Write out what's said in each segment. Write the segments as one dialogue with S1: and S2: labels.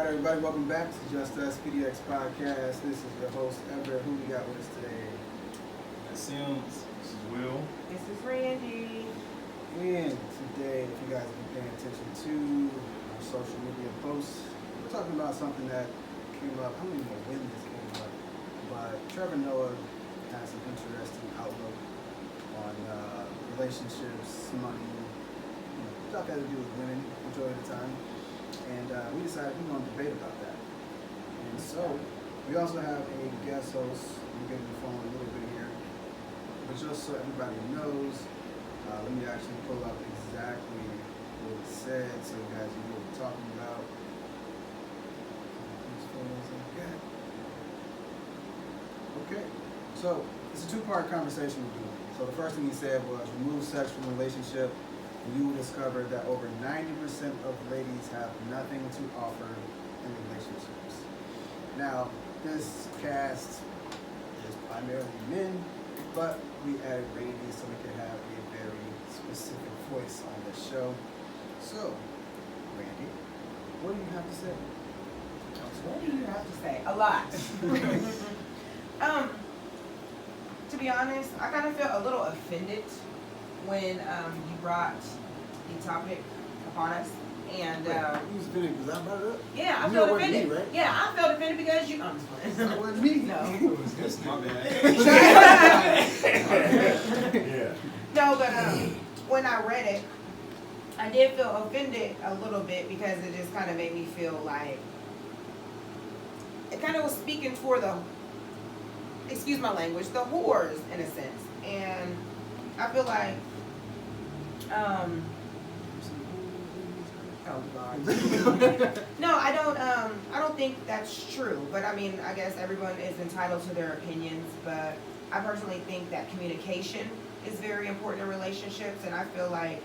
S1: right, everybody, welcome back to Just Us PDX Podcast. This is your host, Ever. Who we got with us today?
S2: That's Sims. This is Will.
S3: This is Randy.
S1: And today, if you guys have been paying attention to our social media posts, we're talking about something that came up. I don't even know when this came up, but Trevor Noah has an interesting outlook on relationships, money, stuff that has to do with women majority of the time. And we decided we want to debate about that. And so, we also have a guest host. We'll get the phone a little bit here. But just so everybody knows, let me actually pull up exactly what it said so you guys know what we're talking about. These photos again. Okay, so it's a two-part conversation we're doing. So the first thing he said was remove sex from a relationship, and you will discover that over 90% of ladies have nothing to offer in relationships. Now, this cast is primarily men, but we added Randy so we could have a very specific voice on the show. So, Randy, what do you have to say?
S3: What do you have to say? A lot. To be honest, I kind of felt a little offended when you brought the topic upon us. And
S1: you was offended because I brought it up?
S3: yeah, I
S1: You
S3: felt
S1: know it wasn't
S3: offended.
S1: me, right?
S3: Yeah, I felt offended because you. I'm just playing.
S1: That wasn't me.
S3: No.
S2: That's my bad.
S1: Yeah.
S3: No, but when I read it, I did feel offended a little bit because it just kind of made me feel like it kind of was speaking for the, excuse my language, the whores in a sense. And I feel like, oh God. No, I don't think that's true. But I mean, I guess everyone is entitled to their opinions. But I personally think that communication is very important in relationships, and I feel like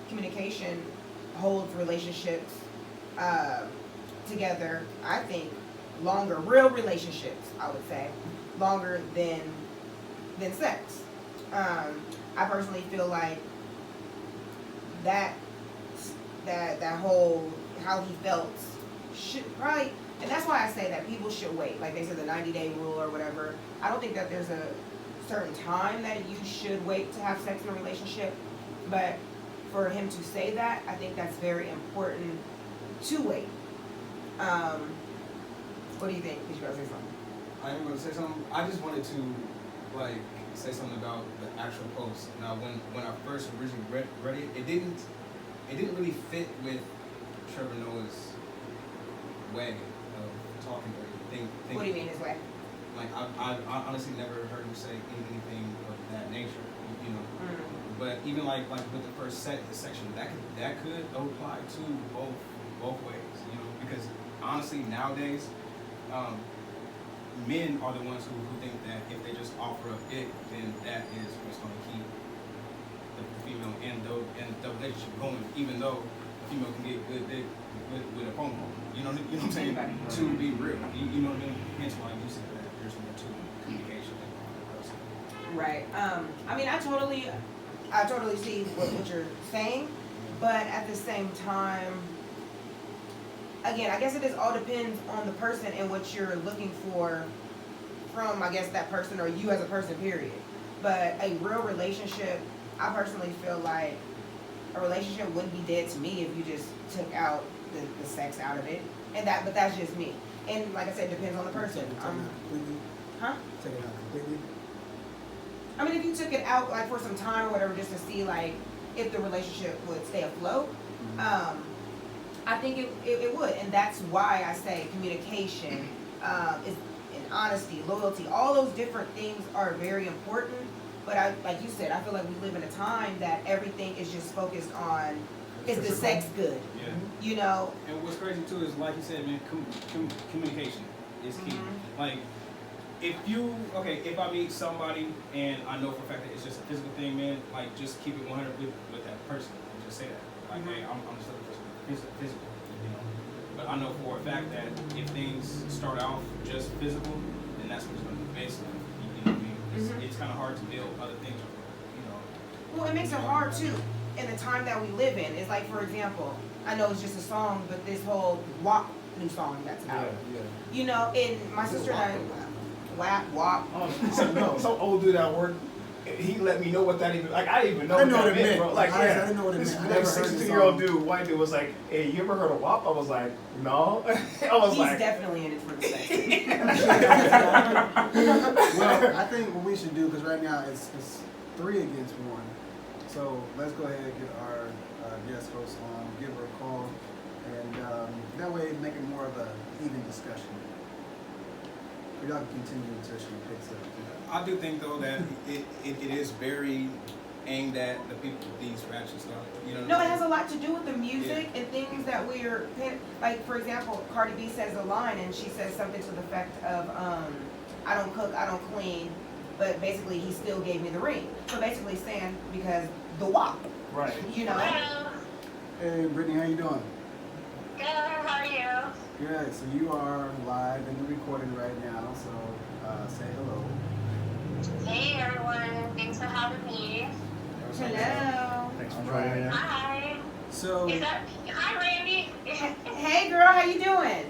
S3: communication holds relationships together. I think longer, real relationships, I would say, longer than sex. I personally feel like that whole how he felt should probably, and that's why I say that people should wait. Like they said, the 90-day rule or whatever. I don't think that there's a certain time that you should wait to have sex in a relationship, but for him to say that, I think that's very important to wait. What do you think? Did you guys say something?
S2: I am going to say something. I just wanted to say something about the actual post. Now, when I first originally read it, it didn't really fit with Trevor Noah's way of talking or think.
S3: What do you mean his way?
S2: Like I honestly never heard him say anything of that nature, you know. But even like with the first section, that could apply to both ways, you know, because honestly nowadays, men are the ones who think that if they just offer up dick, then that is what's going to keep the female and the relationship going, even though the female can get good dick with a phone call. You know what I'm saying? To be real, you know what I mean? Hence why you said that there's more to communication than one person.
S3: Right. I mean, I totally see what you're saying, but at the same time, again, I guess it just all depends on the person and what you're looking for from, I guess, that person or you as a person, period. But a real relationship, I personally feel like a relationship wouldn't be dead to me if you just took out the sex out of it. But that's just me. And like I said, it depends on the person.
S1: Take it out completely?
S3: Huh?
S1: Take it out completely?
S3: I mean, if you took it out like for some time or whatever, just to see like if the relationship would stay afloat, I think it would, and that's why I say communication is, and honesty, loyalty, all those different things are very important. But like you said, I feel like we live in a time that everything is just focused on is the sex good,
S2: Yeah.
S3: you know.
S2: And what's crazy too is, like you said, man, communication is key. Like, if I meet somebody and I know for a fact that it's just a physical thing, man, like just keep it 100 with that person and just say that. Like, hey, I'm just looking for physical, you know. But I know for a fact that if things start off just physical, then that's what's going to be based on. You know what I mean? It's kind of hard to build other things, you know.
S3: Well, it makes it hard too. in the time that we live in. It's like, for example, I know it's just a song, but this whole WAP new song that's out.
S4: Yeah.
S3: You know, and my sister and I, WAP.
S4: Some old dude at work, he let me know what that even, like, I didn't even know what that meant, bro. Like,
S1: I didn't know what it
S4: this
S1: meant. I never heard the
S4: 62-year-old
S1: song.
S4: dude, white dude, was like, hey, you ever heard of WAP? I was like, no. I was
S3: He's
S4: like,
S3: definitely in it for the sex.
S1: Well, I think what we should do, because right now it's 3 against 1. So let's go ahead and get our guest host on, give her a call, and that way make it more of an even discussion. Y'all can continue until she picks up.
S2: I do think though that it is very aimed at the people with these ratchet stuff. You know.
S3: No, it has a lot to do with the music and things that we're like. For example, Cardi B says a line and she says something to the effect of, "I don't cook, I don't clean, but basically he still gave me the ring." So basically saying because the WAP,
S4: right.
S3: you know.
S5: Hello.
S1: Hey, Brittany, how you doing?
S5: Good, how are you?
S1: Good. So you are live in the recording right now. So say hello.
S5: Hey everyone, thanks for having me.
S3: Hello.
S4: Thanks for
S1: All
S4: joining
S1: right.
S4: in.
S5: Hi.
S1: So
S5: Is that, hi Randy.
S3: Hey girl, how you doing?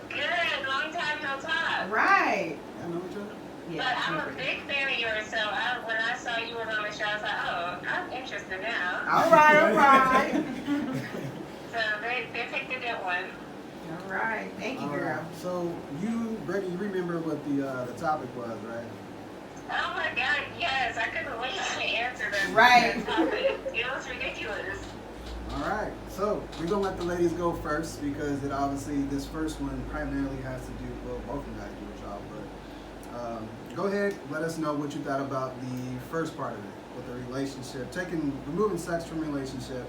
S5: Good, long time no talk.
S3: Right.
S1: I know each other.
S5: But I'm a big fan of yours, so when I saw you were on the show, I was like, oh, I'm interested now.
S3: All right.
S5: So they picked a good one.
S3: All right. Thank you,
S1: All
S3: girl.
S1: right. So Brittany, you remember what the topic was, right?
S5: Oh my God, yes, I couldn't wait to answer this.
S3: Right.
S5: That topic. It was ridiculous.
S1: All right. So we're gonna let the ladies go first because it obviously this first one primarily has to do both of you guys do a job, but go ahead, let us know what you thought about the first part of it with the relationship, removing sex from relationship,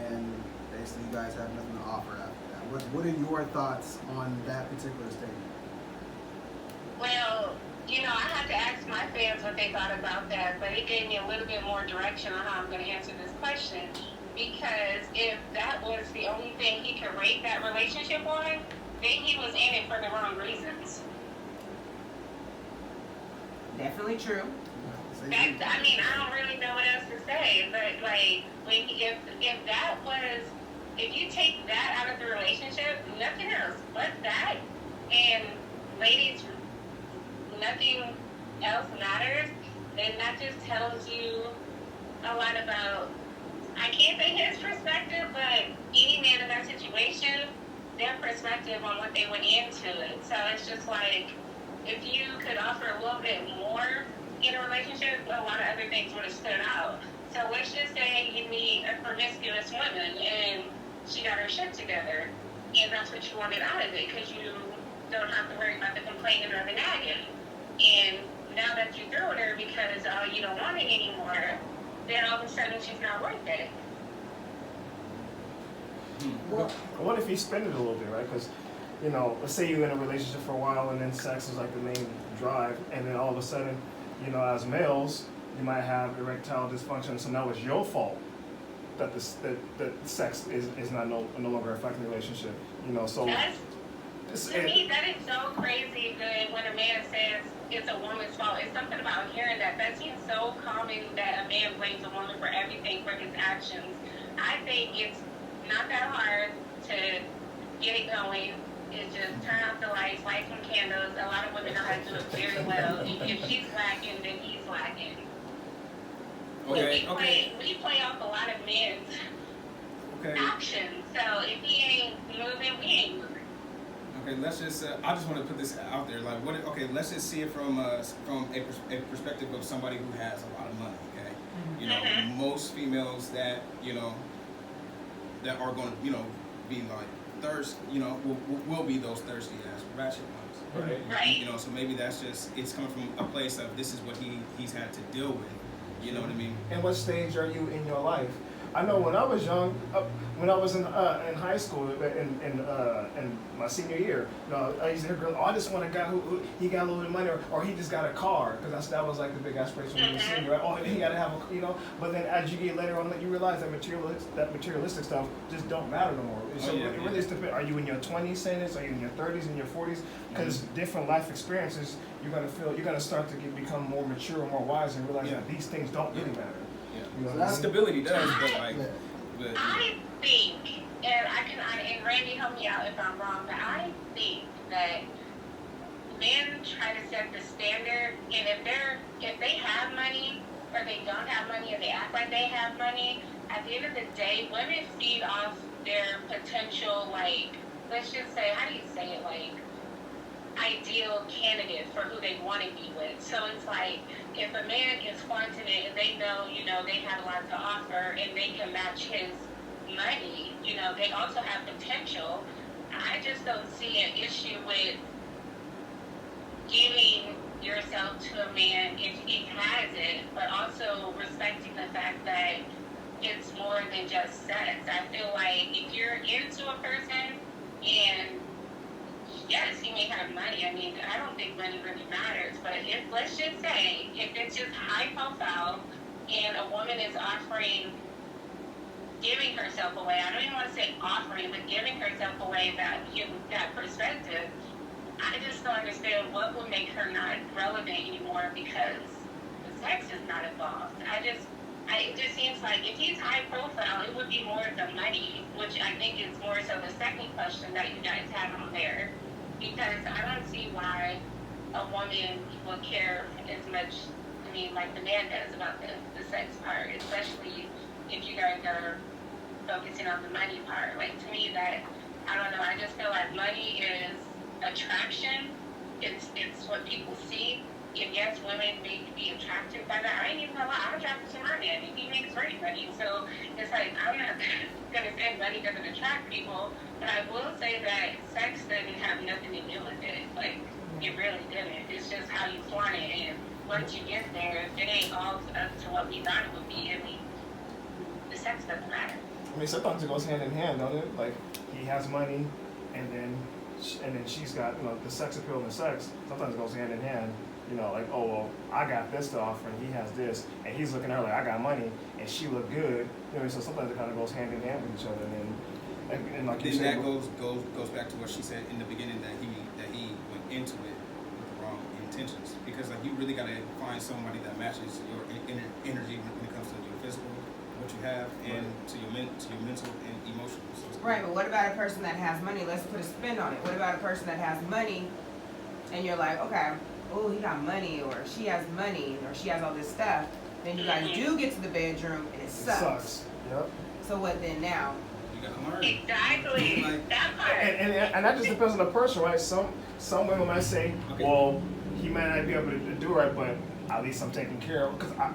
S1: and basically you guys have nothing to offer after that. What are your thoughts on that particular statement?
S5: Well, you know, I had to ask my fans what they thought about that, but it gave me a little bit more direction on how I'm going to answer this question. Because if that was the only thing he could rate that relationship on, then he was in it for the wrong reasons.
S3: Definitely true.
S5: I don't really know what else to say, but like, if you take that out of the relationship, nothing else but that, and ladies, nothing else matters, then that just tells you a lot about, I can't say his perspective, but any man in that situation, their perspective on what they went into it. So it's just like, if you could offer a little bit more in a relationship, a lot of other things would have stood out. So let's just say you meet a promiscuous woman and she got her shit together, and that's what you wanted out of it, because you don't have to worry about the complaining or the nagging. And now that you threw with her because you don't want it anymore, then all of a sudden she's not worth it.
S4: Well, what if he spend it a little bit, right? Because, you know, let's say you're in a relationship for a while and then sex is like the main drive, and then all of a sudden, you know, as males, you might have erectile dysfunction, so now it's your fault that that sex is no longer affecting the relationship, you know, so...
S5: To me, that is so crazy good when a man says it's a woman's fault. It's something about hearing that. That seems so common that a man blames a woman for everything, for his actions. I think it's not that hard to get it going. It's just turn off the lights, light some candles. A lot of women know how to do it very well. If she's lacking, then he's lacking. We play off a lot of men's actions. So if he ain't moving, we ain't moving.
S2: Okay, let's just. I just want to put this out there. Like, what? Okay, let's just see it from a perspective of somebody who has a lot of money. Okay, you know, most females that that are going to be like thirst. Will be those thirsty ass ratchet ones.
S5: Right.
S2: You know, so maybe that's just it's coming from a place of this is what he's had to deal with. You know what I mean?
S4: And what stage are you in your life? I know when I was young, when I was in high school, in my senior year, I used to hear girls, I just want a guy who he got a little bit of money, or he just got a car, because that was like the big aspiration when you were senior, right? Oh, he got to have a, But then as you get later on, you realize that materialistic stuff just don't matter no more. So it really is depends. Are you in your 20s saying this? Are you in your 30s, in your 40s? Because different life experiences, you're gonna start to become more mature, more wise, and realize that these things don't really matter. You know
S1: So
S4: what I mean?
S2: Stability does, but like,
S1: Yeah.
S2: but
S5: I think, and and Randy, help me out if I'm wrong, but I think that men try to set the standard, and if they have money or they don't have money or they act like they have money, at the end of the day, women feed off their potential, like, let's just say, how do you say it, like, ideal candidate for who they want to be with. So it's like, if a man is flaunting it and they know, they have a lot to offer and they can match his money, they also have potential. I just don't see an issue with giving yourself to a man if he has it, but also respecting the fact that it's more than just sex. I feel like if you're into a person and yes, he may have money. I mean, I don't think money really matters, but let's just say, if it's just high profile and a woman is giving herself away, I don't even want to say offering, but giving herself away that perspective, I just don't understand what would make her not relevant anymore because the sex is not involved. It just seems like if he's high profile, it would be more the money, which I think is more so the second question that you guys have on there. Because I don't see why a woman will care as much, like the man does about the sex part, especially if you guys are focusing on the money part. Like, to me, I don't know, I just feel like money is attraction. It's what people see. And yes, women may be attracted by that. I ain't even gonna lie, I'm attracted to my man. He makes great money. So it's like, I'm not gonna say money doesn't attract people, but I will say that sex doesn't have nothing to do with it. Like, it really didn't. It's just how you flaunt it. And once you get there, it ain't all up to what we thought it would be. The sex doesn't matter.
S4: Sometimes it goes hand in hand, don't it? Like, he has money, and then she's got, the sex appeal and the sex. Sometimes it goes hand in hand. Like, oh, well, I got this to offer, and he has this, and he's looking at her like, I got money, and she look good. So sometimes it kind of goes hand in hand with each other, and like you
S2: then
S4: said,
S2: that goes back to what she said in the beginning, that he went into it with the wrong intentions, because like, you really gotta find somebody that matches your energy when it comes to your physical, what you have, and to your mental and emotional. So
S3: Right, but what about a person that has money? Let's put a spin on it. What about a person that has money and you're like, okay, oh, he got money, or she has money, or she has all this stuff. Then you guys do get to the bedroom and it sucks.
S4: Yep.
S3: So what then now?
S2: you gotta learn.
S5: Exactly.
S2: Like,
S5: That part.
S4: And that just depends on the person, right? Some women might say,
S2: Okay.
S4: well, he might not be able to do right, but at least I'm taking care of, because